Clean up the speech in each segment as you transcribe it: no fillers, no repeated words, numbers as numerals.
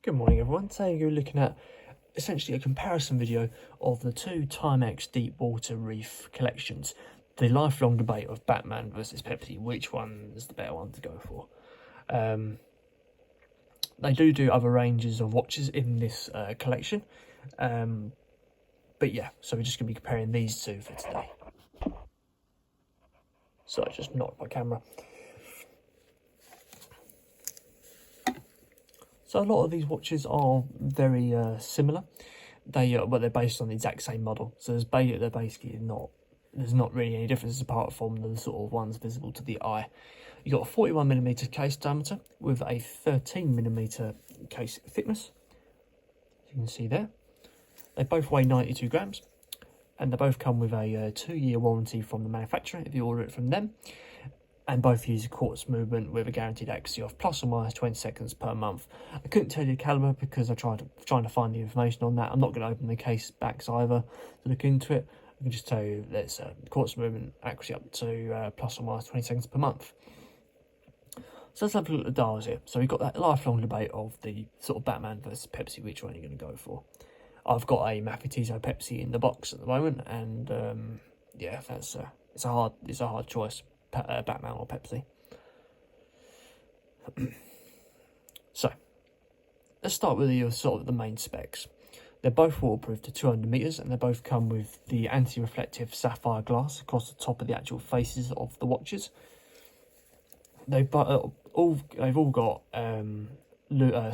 Good morning everyone. Today you're looking at essentially a comparison video of the two Timex Deepwater Reef collections. The lifelong debate of Batman versus Pepsi, which one is the better one to go for. They do other ranges of watches in this collection. But yeah, so we're just going to be comparing these two for today. So I just knocked my camera. So a lot of these watches are very similar. They're based on the exact same model. So they're basically there's not really any differences apart from the sort of ones visible to the eye. You've got a 41mm case diameter with a 13mm case thickness. As you can see there. They both weigh 92 grams. And they both come with a 2-year warranty from the manufacturer if you order it from them. And both use a quartz movement with a guaranteed accuracy of plus or minus 20 seconds per month. I couldn't tell you the caliber because I trying to find the information on that. I'm not going to open the case backs either to look into it. I can just tell you there's quartz movement accuracy up to plus or minus 20 seconds per month. So let's have a look at the dials here. So we've got that lifelong debate of the sort of Batman versus Pepsi, which one are you going to go for? I've got a Tissot Pepsi in the box at the moment, and yeah, that's it's a hard choice. Batman or Pepsi. So let's start with the sort of the main specs. They're both waterproof to 200 meters, and they both come with the anti-reflective sapphire glass across the top of the actual faces of the watches. They've all got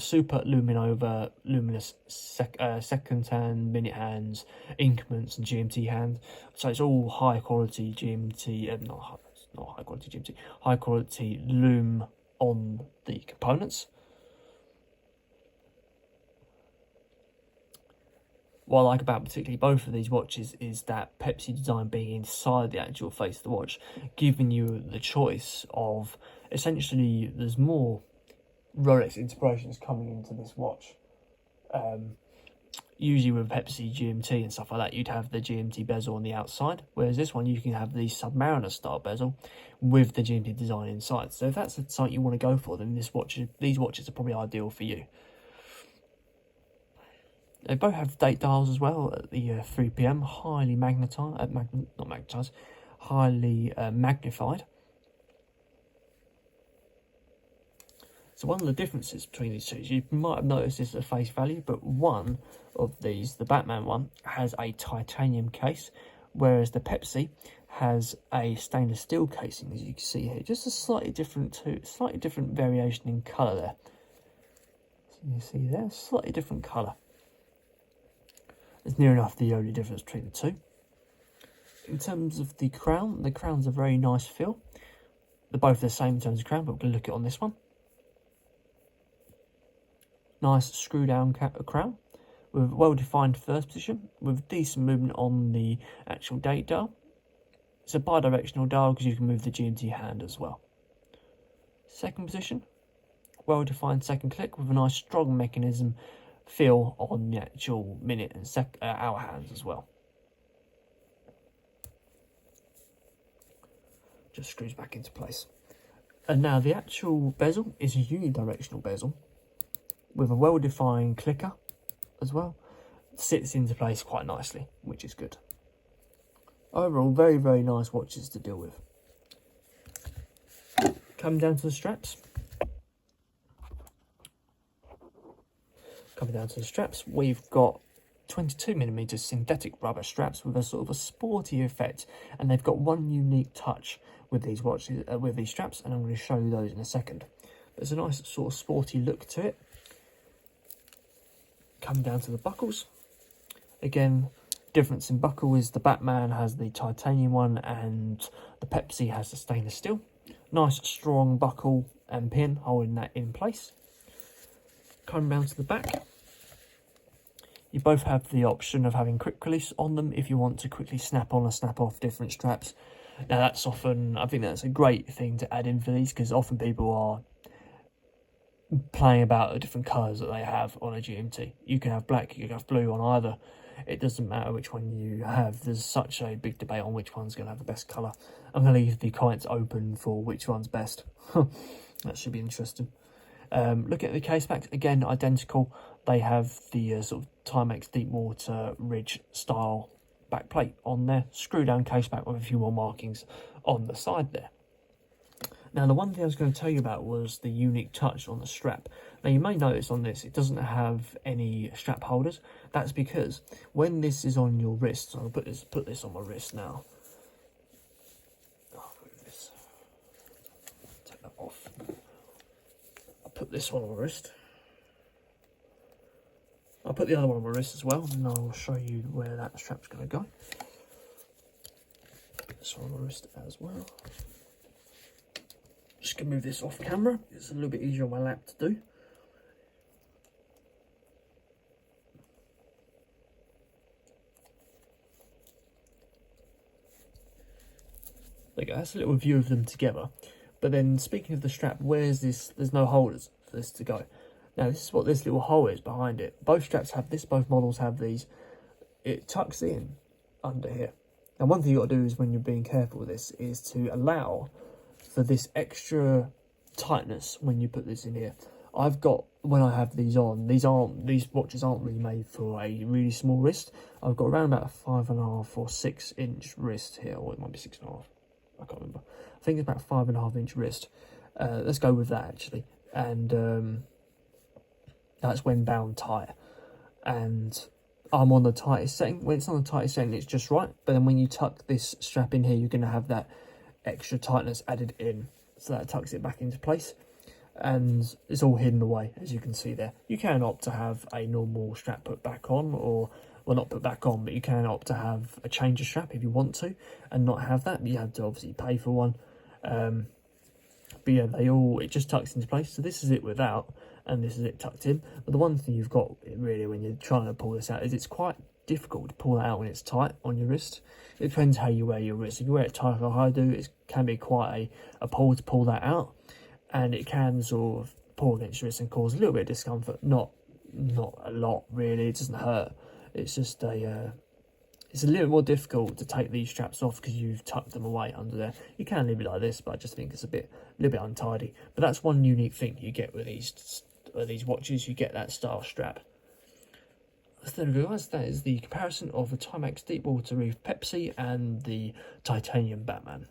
super luminous second hand, minute hands, increments, and GMT hands. So it's all high quality GMT, not high quality GMT, high quality lume on the components. What I like about particularly both of these watches is that Pepsi design being inside the actual face of the watch, giving you the choice of essentially there's more Rolex inspirations coming into this watch. Usually with Pepsi GMT and stuff like that, you'd have the GMT bezel on the outside, whereas this one you can have the Submariner style bezel with the GMT design inside. So if that's something you want to go for, then these watches are probably ideal for you. They both have date dials as well at the 3 PM, highly highly magnified. So one of the differences between these two, you might have noticed this at face value, but one of these, the Batman one, has a titanium case, whereas the Pepsi has a stainless steel casing, as you can see here. Just a slightly different variation in colour there. So you see there, slightly different colour. It's near enough the only difference between the two. In terms of the crown's a very nice feel. They're both the same in terms of crown, but we're going to look at on this one. Nice screw down crown with well-defined first position with decent movement on the actual date dial. It's a bi-directional dial because you can move the GMT hand as well. Second position, well-defined second click with a nice strong mechanism feel on the actual minute and hour hands as well. Just screws back into place. And now the actual bezel is a unidirectional bezel with a well-defined clicker as well. It sits into place quite nicely, which is good. Overall, very, very nice watches to deal with. Coming down to the straps. We've got 22mm synthetic rubber straps with a sort of a sporty effect, and they've got one unique touch with these watches, with these straps, and I'm going to show you those in a second. There's a nice sort of sporty look to it. Come down to the buckles. Again, difference in buckle is the Batman has the titanium one and the Pepsi has the stainless steel. Nice strong buckle and pin holding that in place. Coming down to the back, you both have the option of having quick release on them if you want to quickly snap on or snap off different straps. Now I think that's a great thing to add in for these, because often people are playing about the different colours that they have on a GMT. You can have black, you can have blue on either. It doesn't matter which one you have. There's such a big debate on which one's going to have the best colour. I'm going to leave the comments open for which one's best. That should be interesting. Look at the case backs, again identical. They have the sort of Timex Deepwater Ridge style back plate on there, screw down case back with a few more markings on the side there. Now the one thing I was going to tell you about was the unique touch on the strap. Now you may notice on this it doesn't have any strap holders. That's because when this is on your wrist, so I'll put this on my wrist now. Oh, move this. Take that off. I'll put this one on my wrist. I'll put the other one on my wrist as well, and I'll show you where that strap's going to go. Put this one on my wrist as well. Just going to move this off camera. It's a little bit easier on my lap to do. There you go, that's a little view of them together. But then speaking of the strap, where's this? There's no holders for this to go. Now this is what this little hole is behind it. Both straps have this, both models have these. It tucks in under here. Now one thing you got to do is when you're being careful with this is to allow for this extra tightness when you put this in here. I've got, when I have these on, these watches aren't really made for a really small wrist. I've got around about a 5.5 or 6 inch wrist here, or it might be 6.5. I can't remember. I think it's about 5.5 inch wrist. Let's go with that actually. And that's when bound tight. And I'm on the tightest setting. When it's on the tightest setting, it's just right. But then when you tuck this strap in here, you're going to have that extra tightness added in. So that tucks it back into place. And it's all hidden away, as you can see there. You can opt to have a normal strap put back on, or, well, not put back on, but you can opt to have a change of strap if you want to, and not have that. You have to obviously pay for one. But yeah, it just tucks into place. So this is it without, and this is it tucked in. But the one thing you've got really when you're trying to pull this out is it's quite difficult to pull that out when it's tight on your wrist. It depends how you wear your wrist. If you wear it tight like I do, it can be quite a pull to pull that out, and it can sort of pull against your wrist and cause a little bit of discomfort. Not a lot really. It doesn't hurt. It's just it's a little more difficult to take these straps off because you've tucked them away under there. You can leave it like this, but I just think it's a little bit untidy. But that's one unique thing you get with these watches. You get that style strap. So there we go, guys. That is the comparison of the Timex Deepwater Reef Pepsi and the Titanium Batman.